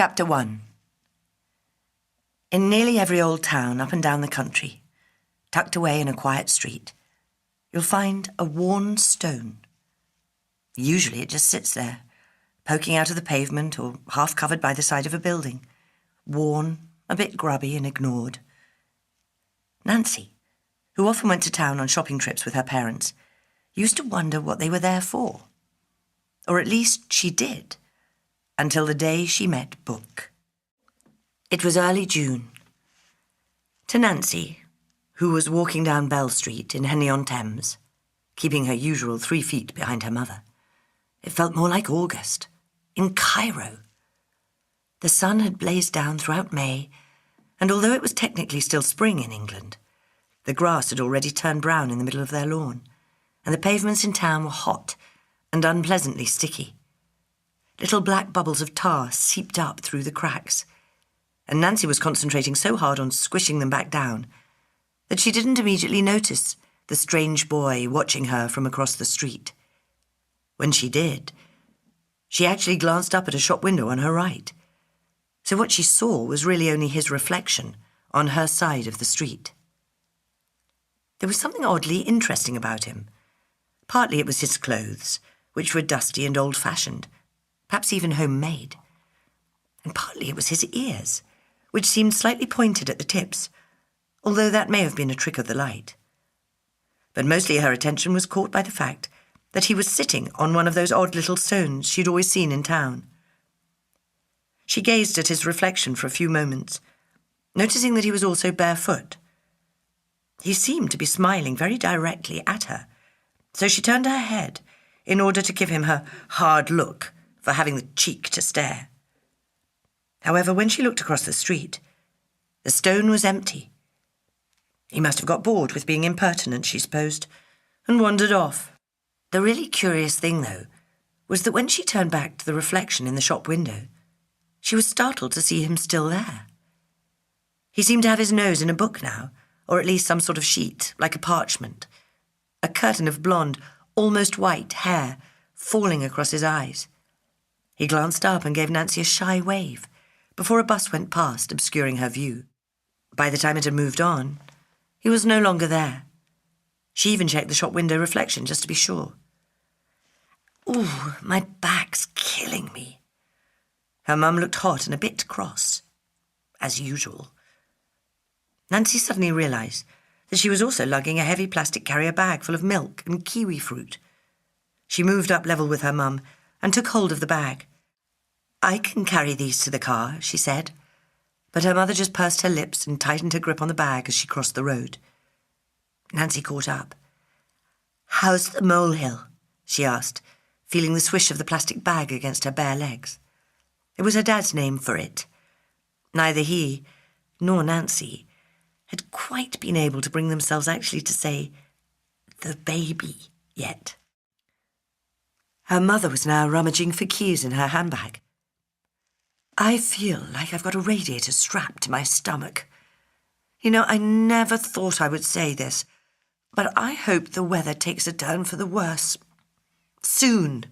Chapter 1. In nearly every old town up and down the country, tucked away in a quiet street, you'll find a worn stone. Usually it just sits there, poking out of the pavement or half covered by the side of a building, worn, a bit grubby and ignored. Nancy, who often went to town on shopping trips with her parents, used to wonder what they were there for. Or at least she did, until the day she met Buk. It was early June. To Nancy, who was walking down Bell Street in Henley-on-Thames, keeping her usual 3 feet behind her mother, it felt more like August, in Cairo. The sun had blazed down throughout May, and although it was technically still spring in England, the grass had already turned brown in the middle of their lawn, and the pavements in town were hot and unpleasantly sticky. Little black bubbles of tar seeped up through the cracks, and Nancy was concentrating so hard on squishing them back down that she didn't immediately notice the strange boy watching her from across the street. When she did, she actually glanced up at a shop window on her right, so what she saw was really only his reflection on her side of the street. There was something oddly interesting about him. Partly it was his clothes, which were dusty and old-fashioned, perhaps even homemade, and partly it was his ears, which seemed slightly pointed at the tips, although that may have been a trick of the light. But mostly her attention was caught by the fact that he was sitting on one of those odd little stones she'd always seen in town. She gazed at his reflection for a few moments, noticing that he was also barefoot. He seemed to be smiling very directly at her, so she turned her head in order to give him her hard look for having the cheek to stare. However, when she looked across the street, the stone was empty. He must have got bored with being impertinent, she supposed, and wandered off. The really curious thing, though, was that when she turned back to the reflection in the shop window, she was startled to see him still there. He seemed to have his nose in a book now, or at least some sort of sheet, like a parchment. A curtain of blonde, almost white hair falling across his eyes. He glanced up and gave Nancy a shy wave before a bus went past, obscuring her view. By the time it had moved on, he was no longer there. She even checked the shop window reflection just to be sure. "Ooh, my back's killing me." Her mum looked hot and a bit cross, as usual. Nancy suddenly realised that she was also lugging a heavy plastic carrier bag full of milk and kiwi fruit. She moved up level with her mum and took hold of the bag. "I can carry these to the car," she said, but her mother just pursed her lips and tightened her grip on the bag as she crossed the road. Nancy caught up. "How's the molehill?" she asked, feeling the swish of the plastic bag against her bare legs. It was her dad's name for it. Neither he nor Nancy had quite been able to bring themselves actually to say the baby yet. Her mother was now rummaging for keys in her handbag. "I feel like I've got a radiator strapped to my stomach. You know, I never thought I would say this, but I hope the weather takes a turn for the worse. Soon."